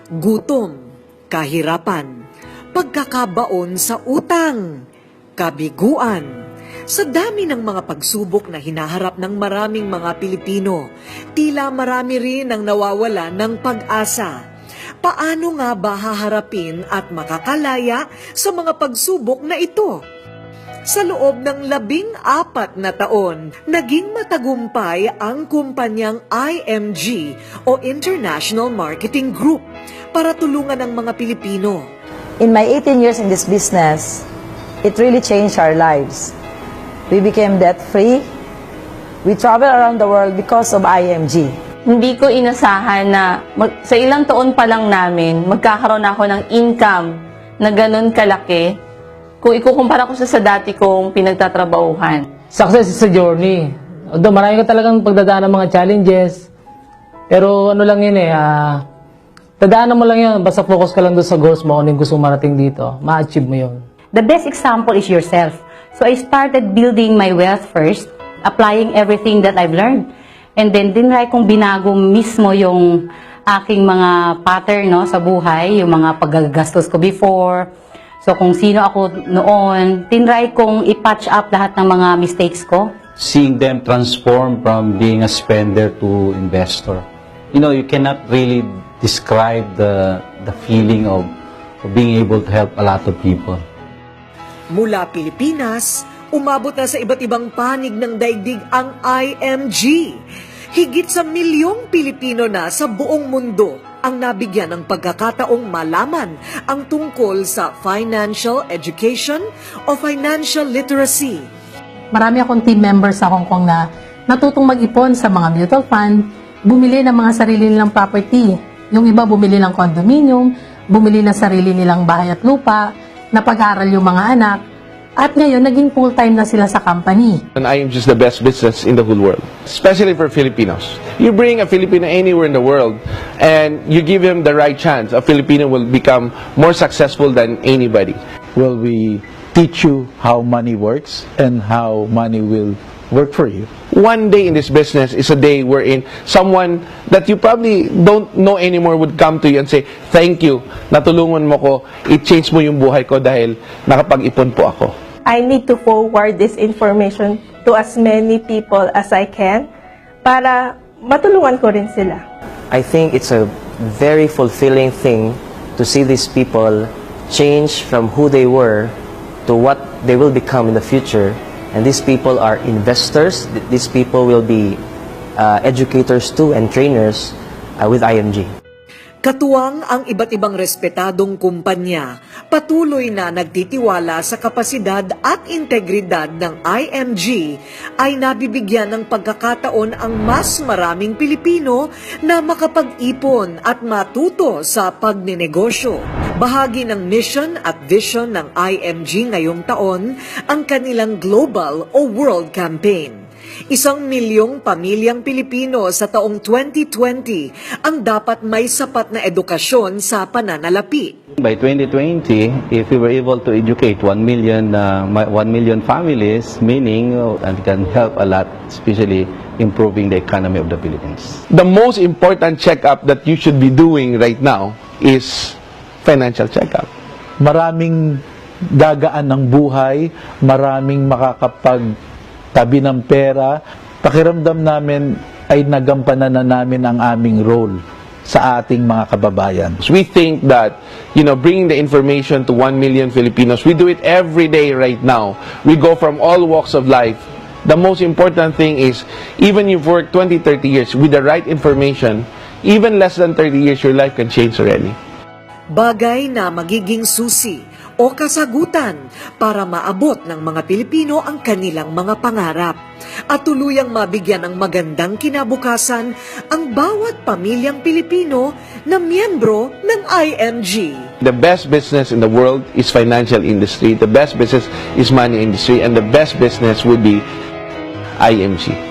gutom, kahirapan, pagkakabaon sa utang, kabiguan. Sa dami ng mga pagsubok na hinaharap ng maraming mga Pilipino, tila marami rin ang nawawala ng pag-asa. Paano nga ba haharapin at makakalaya sa mga pagsubok na ito? Sa loob ng 14 na taon, naging matagumpay ang kumpanyang IMG o International Marketing Group para tulungan ang mga Pilipino. In my 18 years in this business, it really changed our lives. We became debt-free. We travel around the world because of IMG. Hindi ko inasahan na sa ilang taon pa lang namin, magkakaroon ako ng income na ganun kalaki kung ikukumpara ko sa dati kong pinagtatrabahuhan. Success is a journey. Although marami ka talagang pagdadaan ng mga challenges, pero ano lang yun dadaanan mo lang yan, basta focus ka lang doon sa goals mo, kung yung gusto marating dito, ma-achieve mo yun. The best example is yourself. So I started building my wealth first, applying everything that I've learned. And then dinry kong binago mismo yung aking mga pattern sa buhay, yung mga paggagastos ko before. So kung sino ako noon, tinry kong i-patch up lahat ng mga mistakes ko. Seeing them transform from being a spender to investor. You know, you cannot really describe the feeling of being able to help a lot of people. Mula Pilipinas, umabot na sa iba't ibang panig ng daigdig ang IMG. Higit sa milyong Pilipino na sa buong mundo ang nabigyan ng pagkakataong malaman ang tungkol sa financial education o financial literacy. Marami akong team members sa Hong Kong na natutong mag-ipon sa mga mutual fund, bumili ng mga sarili nilang property. Yung iba bumili ng condominium, bumili ng sarili nilang bahay at lupa, napag-aral yung mga anak, at ngayon naging full-time na sila sa company. And I am just the best business in the whole world, especially for Filipinos. You bring a Filipino anywhere in the world and you give him the right chance, a Filipino will become more successful than anybody. Will we teach you how money works and how money will work for you? One day in this business is a day wherein someone that you probably don't know anymore would come to you and say, "Thank you, natulungan mo ko, i-change mo yung buhay ko dahil nakapag-ipon po ako." I need to forward this information to as many people as I can para matulungan ko rin sila. I think it's a very fulfilling thing to see these people change from who they were to what they will become in the future. And these people are investors. These people will be educators too and trainers with IMG. Katuwang ang iba't ibang respetadong kumpanya, patuloy na nagtitiwala sa kapasidad at integridad ng IMG ay nabibigyan ng pagkakataon ang mas maraming Pilipino na makapag-ipon at matuto sa pagninegosyo. Bahagi ng mission at vision ng IMG ngayong taon ang kanilang global o world campaign. 1 milyong pamilyang Pilipino sa taong 2020 ang dapat may sapat na edukasyon sa pananalapi. By 2020, if we were able to educate 1 million families, meaning and can help a lot, especially improving the economy of the Philippines. The most important checkup that you should be doing right now is financial checkup. Maraming gagaan ng buhay, maraming makakapagtabi ng pera. Pakiramdam namin ay nagampanan na namin ang aming role sa ating mga kababayan. We think that, bringing the information to 1 million Filipinos, we do it every day right now. We go from all walks of life. The most important thing is, even you've worked 20, 30 years, with the right information, even less than 30 years, your life can change already. Bagay na magiging susi o kasagutan para maabot ng mga Pilipino ang kanilang mga pangarap at tuluyang mabigyan ng magandang kinabukasan ang bawat pamilyang Pilipino na miyembro ng IMG. The best business in the world is financial industry. The best business is money industry. And the best business would be IMG.